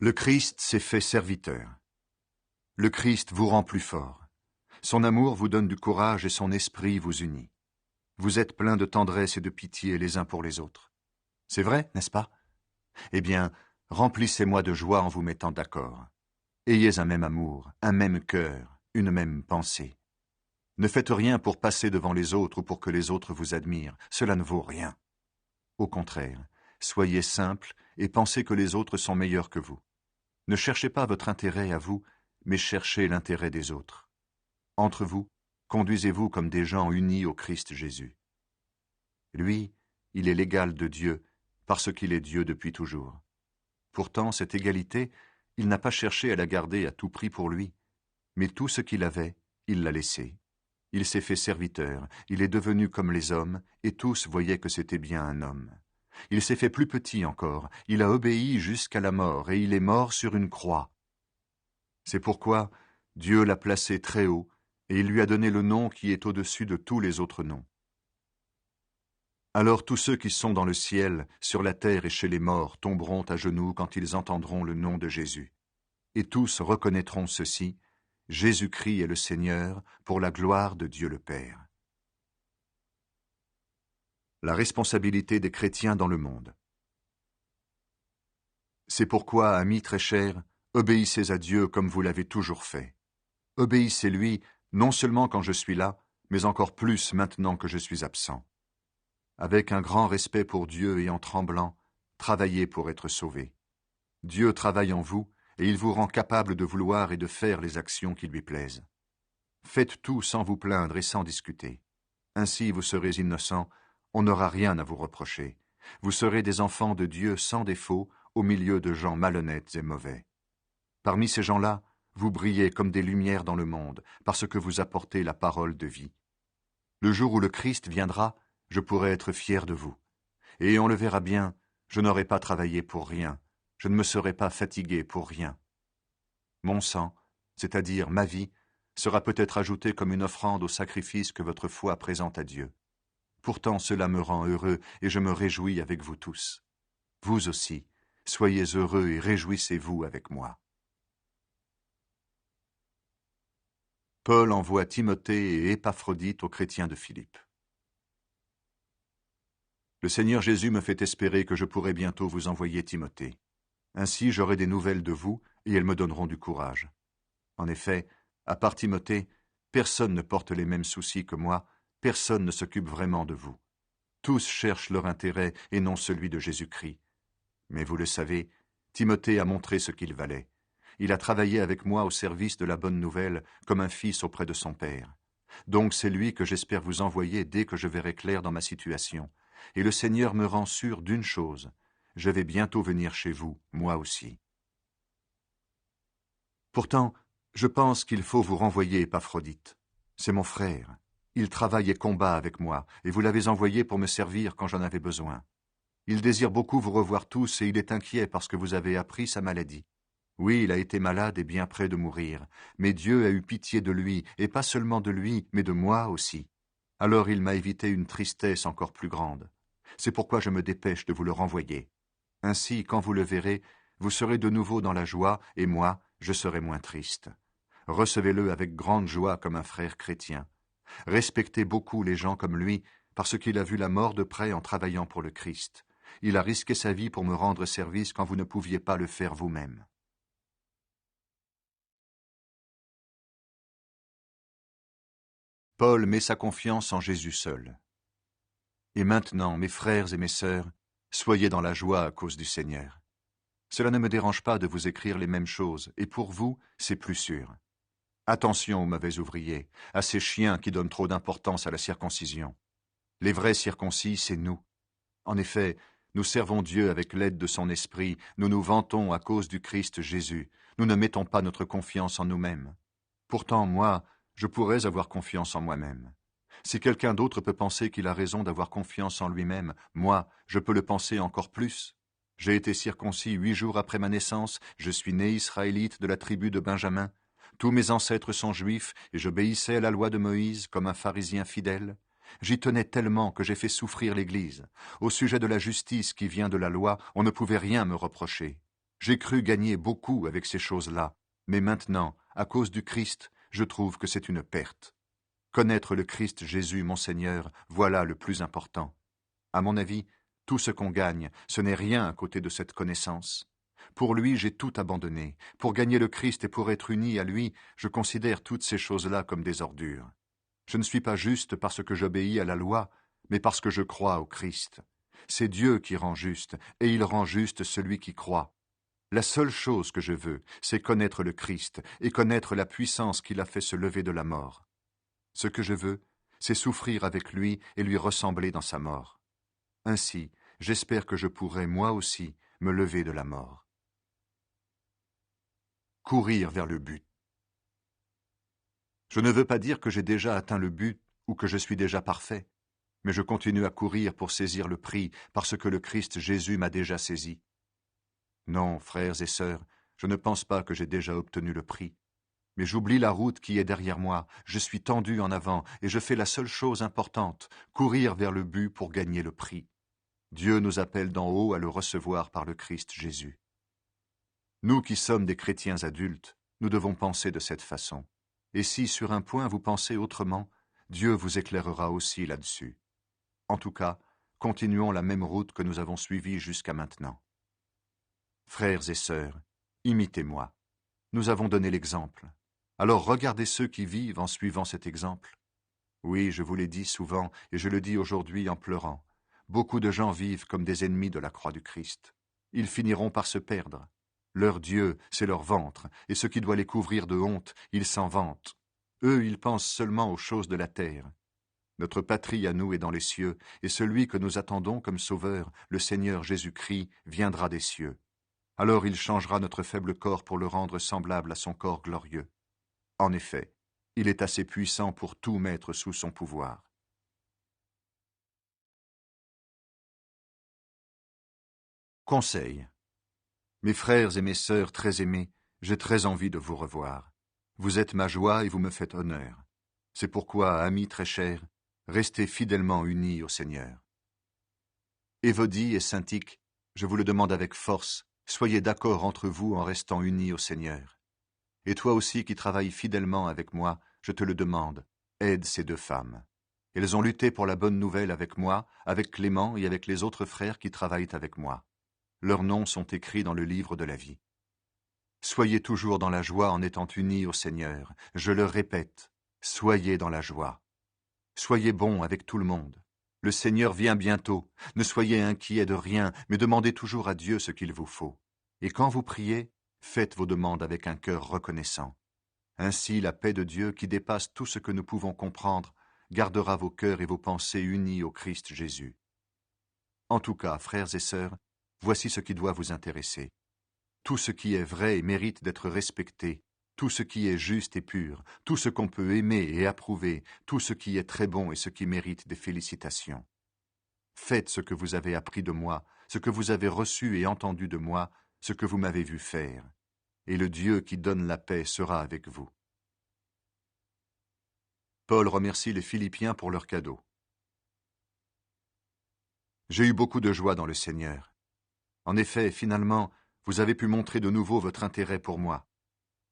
Le Christ s'est fait serviteur. Le Christ vous rend plus fort. Son amour vous donne du courage et son esprit vous unit. Vous êtes pleins de tendresse et de pitié les uns pour les autres. C'est vrai, n'est-ce pas? Eh bien, remplissez-moi de joie en vous mettant d'accord. Ayez un même amour, un même cœur, une même pensée. Ne faites rien pour passer devant les autres ou pour que les autres vous admirent. Cela ne vaut rien. Au contraire, soyez simples et pensez que les autres sont meilleurs que vous. Ne cherchez pas votre intérêt à vous, mais cherchez l'intérêt des autres. Entre vous, conduisez-vous comme des gens unis au Christ Jésus. Lui, il est l'égal de Dieu, parce qu'il est Dieu depuis toujours. Pourtant, cette égalité, il n'a pas cherché à la garder à tout prix pour lui, mais tout ce qu'il avait, il l'a laissé. Il s'est fait serviteur, il est devenu comme les hommes, et tous voyaient que c'était bien un homme. Il s'est fait plus petit encore, il a obéi jusqu'à la mort, et il est mort sur une croix. C'est pourquoi Dieu l'a placé très haut, et il lui a donné le nom qui est au-dessus de tous les autres noms. Alors tous ceux qui sont dans le ciel, sur la terre et chez les morts tomberont à genoux quand ils entendront le nom de Jésus. Et tous reconnaîtront ceci, Jésus-Christ est le Seigneur, pour la gloire de Dieu le Père. La responsabilité des chrétiens dans le monde. C'est pourquoi, amis très chers, obéissez à Dieu comme vous l'avez toujours fait. Obéissez-lui, non seulement quand je suis là, mais encore plus maintenant que je suis absent. Avec un grand respect pour Dieu et en tremblant, travaillez pour être sauvés. Dieu travaille en vous, et il vous rend capable de vouloir et de faire les actions qui lui plaisent. Faites tout sans vous plaindre et sans discuter. Ainsi vous serez innocents, on n'aura rien à vous reprocher. Vous serez des enfants de Dieu sans défaut, au milieu de gens malhonnêtes et mauvais. Parmi ces gens-là, vous brillez comme des lumières dans le monde, parce que vous apportez la parole de vie. Le jour où le Christ viendra, je pourrai être fier de vous. Et on le verra bien, je n'aurai pas travaillé pour rien, je ne me serai pas fatigué pour rien. Mon sang, c'est-à-dire ma vie, sera peut-être ajouté comme une offrande au sacrifice que votre foi présente à Dieu. Pourtant cela me rend heureux et je me réjouis avec vous tous. Vous aussi, soyez heureux et réjouissez-vous avec moi. Paul envoie Timothée et Épaphrodite aux chrétiens de Philippe. Le Seigneur Jésus me fait espérer que je pourrai bientôt vous envoyer Timothée. Ainsi j'aurai des nouvelles de vous et elles me donneront du courage. En effet, à part Timothée, personne ne porte les mêmes soucis que moi, personne ne s'occupe vraiment de vous. Tous cherchent leur intérêt et non celui de Jésus-Christ. Mais vous le savez, Timothée a montré ce qu'il valait. Il a travaillé avec moi au service de la bonne nouvelle, comme un fils auprès de son père. Donc c'est lui que j'espère vous envoyer dès que je verrai clair dans ma situation. Et le Seigneur me rend sûr d'une chose, je vais bientôt venir chez vous, moi aussi. Pourtant, je pense qu'il faut vous renvoyer Épaphrodite. C'est mon frère. Il travaille et combat avec moi, et vous l'avez envoyé pour me servir quand j'en avais besoin. Il désire beaucoup vous revoir tous et il est inquiet parce que vous avez appris sa maladie. Oui, il a été malade et bien près de mourir, mais Dieu a eu pitié de lui, et pas seulement de lui, mais de moi aussi. Alors il m'a évité une tristesse encore plus grande. C'est pourquoi je me dépêche de vous le renvoyer. Ainsi, quand vous le verrez, vous serez de nouveau dans la joie, et moi, je serai moins triste. Recevez-le avec grande joie comme un frère chrétien. Respectez beaucoup les gens comme lui, parce qu'il a vu la mort de près en travaillant pour le Christ. Il a risqué sa vie pour me rendre service quand vous ne pouviez pas le faire vous-même. Paul met sa confiance en Jésus seul. Et maintenant, mes frères et mes sœurs, soyez dans la joie à cause du Seigneur. Cela ne me dérange pas de vous écrire les mêmes choses, et pour vous, c'est plus sûr. Attention aux mauvais ouvriers, à ces chiens qui donnent trop d'importance à la circoncision. Les vrais circoncis, c'est nous. En effet, nous servons Dieu avec l'aide de son esprit, nous nous vantons à cause du Christ Jésus, nous ne mettons pas notre confiance en nous-mêmes. Pourtant, moi, je pourrais avoir confiance en moi-même. Si quelqu'un d'autre peut penser qu'il a raison d'avoir confiance en lui-même, moi, je peux le penser encore plus. J'ai été circoncis 8 jours après ma naissance, je suis né israélite de la tribu de Benjamin. Tous mes ancêtres sont juifs, et j'obéissais à la loi de Moïse comme un pharisien fidèle. J'y tenais tellement que j'ai fait souffrir l'Église. Au sujet de la justice qui vient de la loi, on ne pouvait rien me reprocher. J'ai cru gagner beaucoup avec ces choses-là, mais maintenant, à cause du Christ, je trouve que c'est une perte. Connaître le Christ Jésus, mon Seigneur, voilà le plus important. À mon avis, tout ce qu'on gagne, ce n'est rien à côté de cette connaissance. Pour lui, j'ai tout abandonné. Pour gagner le Christ et pour être uni à lui, je considère toutes ces choses-là comme des ordures. Je ne suis pas juste parce que j'obéis à la loi, mais parce que je crois au Christ. C'est Dieu qui rend juste, et il rend juste celui qui croit. La seule chose que je veux, c'est connaître le Christ et connaître la puissance qu'il a fait se lever de la mort. Ce que je veux, c'est souffrir avec lui et lui ressembler dans sa mort. Ainsi, j'espère que je pourrai, moi aussi, me lever de la mort. Courir vers le but. Je ne veux pas dire que j'ai déjà atteint le but ou que je suis déjà parfait, mais je continue à courir pour saisir le prix parce que le Christ Jésus m'a déjà saisi. Non, frères et sœurs, je ne pense pas que j'ai déjà obtenu le prix. Mais j'oublie la route qui est derrière moi, je suis tendu en avant et je fais la seule chose importante, courir vers le but pour gagner le prix. Dieu nous appelle d'en haut à le recevoir par le Christ Jésus. Nous qui sommes des chrétiens adultes, nous devons penser de cette façon. Et si sur un point vous pensez autrement, Dieu vous éclairera aussi là-dessus. En tout cas, continuons la même route que nous avons suivie jusqu'à maintenant. Frères et sœurs, imitez-moi. Nous avons donné l'exemple. Alors regardez ceux qui vivent en suivant cet exemple. Oui, je vous l'ai dit souvent, et je le dis aujourd'hui en pleurant. Beaucoup de gens vivent comme des ennemis de la croix du Christ. Ils finiront par se perdre. Leur Dieu, c'est leur ventre, et ce qui doit les couvrir de honte, ils s'en vantent. Eux, ils pensent seulement aux choses de la terre. Notre patrie à nous est dans les cieux, et celui que nous attendons comme sauveur, le Seigneur Jésus-Christ, viendra des cieux. Alors il changera notre faible corps pour le rendre semblable à son corps glorieux. En effet, il est assez puissant pour tout mettre sous son pouvoir. Conseil. Mes frères et mes sœurs très aimés, j'ai très envie de vous revoir. Vous êtes ma joie et vous me faites honneur. C'est pourquoi, amis très chers, restez fidèlement unis au Seigneur. Évodie et Syntyche, je vous le demande avec force, soyez d'accord entre vous en restant unis au Seigneur. Et toi aussi qui travailles fidèlement avec moi, je te le demande, aide ces deux femmes. Elles ont lutté pour la bonne nouvelle avec moi, avec Clément et avec les autres frères qui travaillent avec moi. Leurs noms sont écrits dans le livre de la vie. Soyez toujours dans la joie en étant unis au Seigneur. Je le répète, soyez dans la joie. Soyez bons avec tout le monde. Le Seigneur vient bientôt. Ne soyez inquiets de rien, mais demandez toujours à Dieu ce qu'il vous faut. Et quand vous priez, faites vos demandes avec un cœur reconnaissant. Ainsi, la paix de Dieu, qui dépasse tout ce que nous pouvons comprendre, gardera vos cœurs et vos pensées unis au Christ Jésus. En tout cas, frères et sœurs, voici ce qui doit vous intéresser. Tout ce qui est vrai et mérite d'être respecté, tout ce qui est juste et pur, tout ce qu'on peut aimer et approuver, tout ce qui est très bon et ce qui mérite des félicitations. Faites ce que vous avez appris de moi, ce que vous avez reçu et entendu de moi, ce que vous m'avez vu faire. Et le Dieu qui donne la paix sera avec vous. Paul remercie les Philippiens pour leur cadeau. J'ai eu beaucoup de joie dans le Seigneur. En effet, finalement, vous avez pu montrer de nouveau votre intérêt pour moi.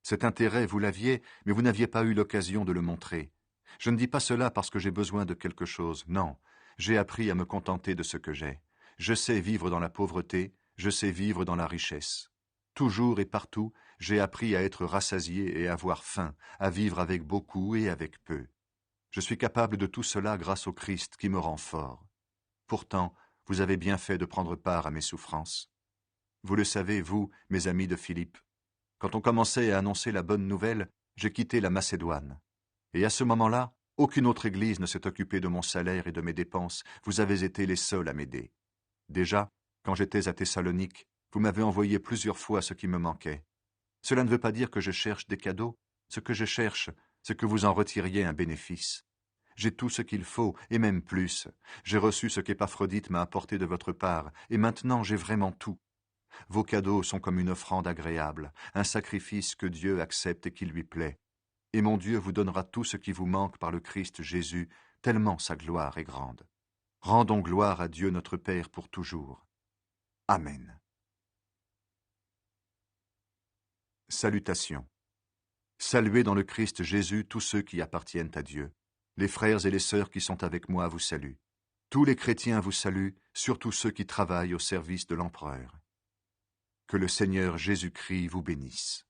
Cet intérêt, vous l'aviez, mais vous n'aviez pas eu l'occasion de le montrer. Je ne dis pas cela parce que j'ai besoin de quelque chose, non. J'ai appris à me contenter de ce que j'ai. Je sais vivre dans la pauvreté, je sais vivre dans la richesse. Toujours et partout, j'ai appris à être rassasié et à avoir faim, à vivre avec beaucoup et avec peu. Je suis capable de tout cela grâce au Christ qui me rend fort. Pourtant, vous avez bien fait de prendre part à mes souffrances. Vous le savez, vous, mes amis de Philippe. Quand on commençait à annoncer la bonne nouvelle, j'ai quitté la Macédoine. Et à ce moment-là, aucune autre église ne s'est occupée de mon salaire et de mes dépenses. Vous avez été les seuls à m'aider. Déjà, quand j'étais à Thessalonique, vous m'avez envoyé plusieurs fois ce qui me manquait. Cela ne veut pas dire que je cherche des cadeaux. Ce que je cherche, c'est que vous en retiriez un bénéfice. J'ai tout ce qu'il faut, et même plus. J'ai reçu ce qu'Épaphrodite m'a apporté de votre part, et maintenant j'ai vraiment tout. Vos cadeaux sont comme une offrande agréable, un sacrifice que Dieu accepte et qui lui plaît. Et mon Dieu vous donnera tout ce qui vous manque par le Christ Jésus, tellement sa gloire est grande. Rendons gloire à Dieu notre Père pour toujours. Amen. Salutations. Saluez dans le Christ Jésus tous ceux qui appartiennent à Dieu. Les frères et les sœurs qui sont avec moi vous saluent. Tous les chrétiens vous saluent, surtout ceux qui travaillent au service de l'empereur. Que le Seigneur Jésus-Christ vous bénisse.